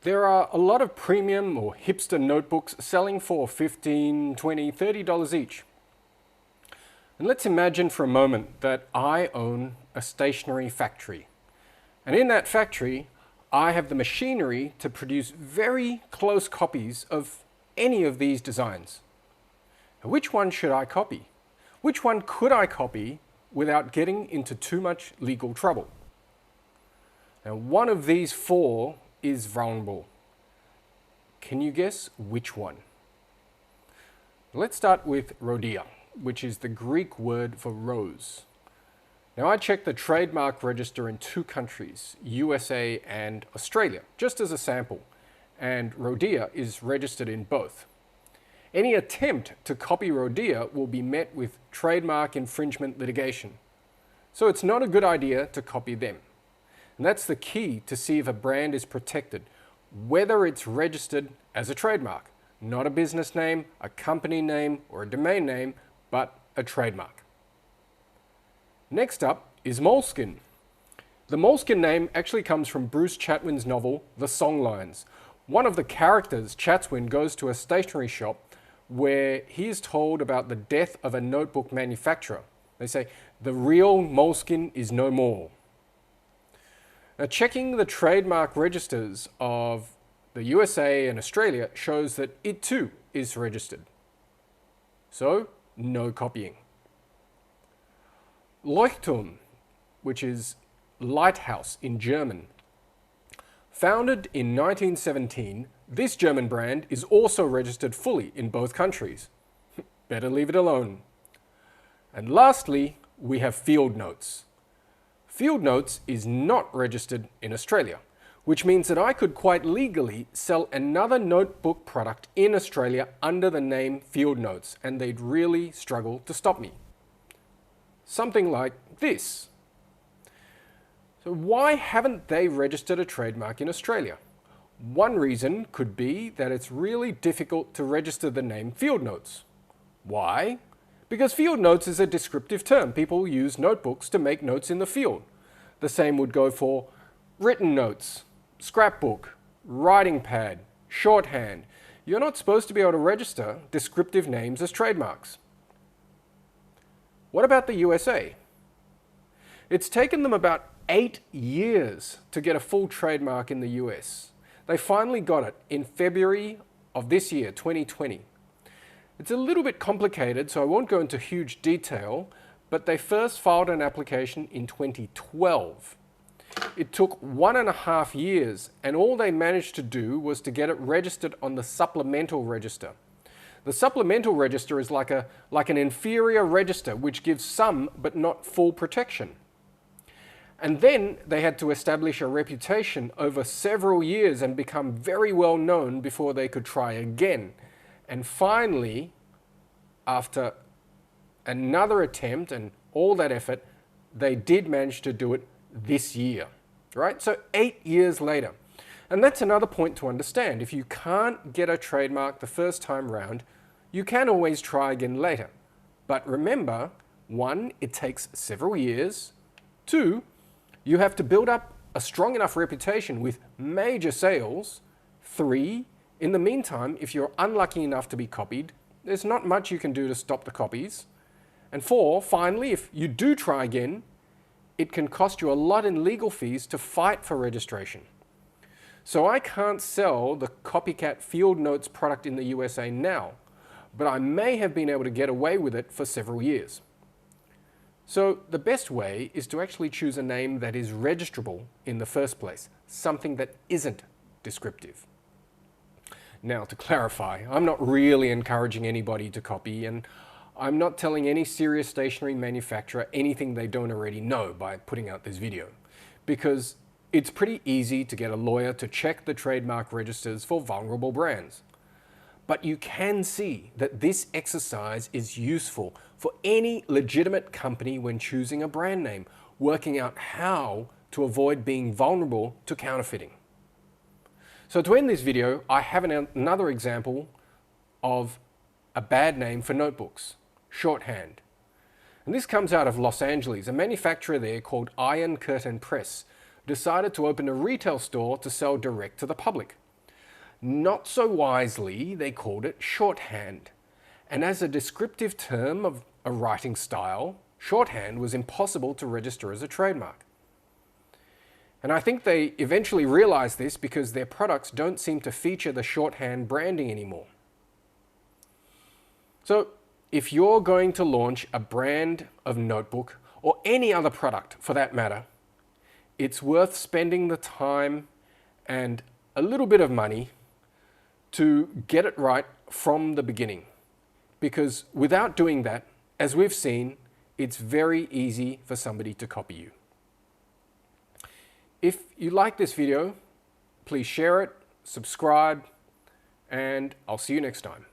There are a lot of premium or hipster notebooks selling for $15, $20, $30 each. And let's imagine for a moment that I own a stationery factory. And in that factory, I have the machinery to produce very close copies of any of these designs. Now, which one should I copy? Which one could I copy without getting into too much legal trouble? Now, one of these four is vulnerable. Can you guess which one? Let's start with rhodia, which is the Greek word for rose. Now, I checked the trademark register in 2 countries, USA and Australia, just as a sample, and rhodia is registered in both. Any attempt to copy rhodia will be met with trademark infringement litigation. So it's not a good idea to copy them. And that's the key to see if a brand is protected, whether it's registered as a trademark, not a business name, a company name, or a domain name, but a trademark. Next up is Moleskine. The Moleskine name actually comes from Bruce Chatwin's novel, The Songlines. One of the characters, Chatwin, goes to a stationery shop where he is told about the death of a notebook manufacturer. They say, "The real Moleskine is no more." Now, checking the trademark registers of the USA and Australia shows that it too is registered. So, no copying. Leuchtturm, which is lighthouse in German. Founded in 1917, this German brand is also registered fully in both countries. Better leave it alone. And lastly, we have Field Notes. Field Notes is not registered in Australia, which means that I could quite legally sell another notebook product in Australia under the name Field Notes, and they'd really struggle to stop me. Something like this. So why haven't they registered a trademark in Australia? One reason could be that it's really difficult to register the name Field Notes. Why? Because field notes is a descriptive term. People use notebooks to make notes in the field. The same would go for written notes, scrapbook, writing pad, shorthand. You're not supposed to be able to register descriptive names as trademarks. What about the USA? It's taken them about 8 years to get a full trademark in the US. They finally got it in February of this year, 2020. It's a little bit complicated, so I won't go into huge detail, but they first filed an application in 2012. It took 1.5 years, and all they managed to do was to get it registered on the supplemental register. The supplemental register is like an inferior register, which gives some but not full protection. And then they had to establish a reputation over several years and become very well known before they could try again. And finally, after another attempt and all that effort, they did manage to do it this year, right? So 8 years later. And that's another point to understand. If you can't get a trademark the first time round, you can always try again later. But remember, 1, it takes several years. 2, you have to build up a strong enough reputation with major sales. 3, in the meantime, if you're unlucky enough to be copied, there's not much you can do to stop the copies. And 4, finally, if you do try again, it can cost you a lot in legal fees to fight for registration. So I can't sell the copycat Field Notes product in the USA now, but I may have been able to get away with it for several years. So the best way is to actually choose a name that is registrable in the first place, something that isn't descriptive. Now, to clarify, I'm not really encouraging anybody to copy, and I'm not telling any serious stationery manufacturer anything they don't already know by putting out this video, because it's pretty easy to get a lawyer to check the trademark registers for vulnerable brands. But you can see that this exercise is useful for any legitimate company when choosing a brand name, working out how to avoid being vulnerable to counterfeiting. So to end this video, I have another example of a bad name for notebooks, shorthand. And this comes out of Los Angeles. A manufacturer there called Iron Curtain Press decided to open a retail store to sell direct to the public. Not so wisely, they called it shorthand. And as a descriptive term of a writing style, shorthand was impossible to register as a trademark. And I think they eventually realized this because their products don't seem to feature the shorthand branding anymore. So if you're going to launch a brand of notebook, or any other product for that matter, it's worth spending the time and a little bit of money to get it right from the beginning. Because without doing that, as we've seen, it's very easy for somebody to copy you. If you like this video, please share it, subscribe, and I'll see you next time.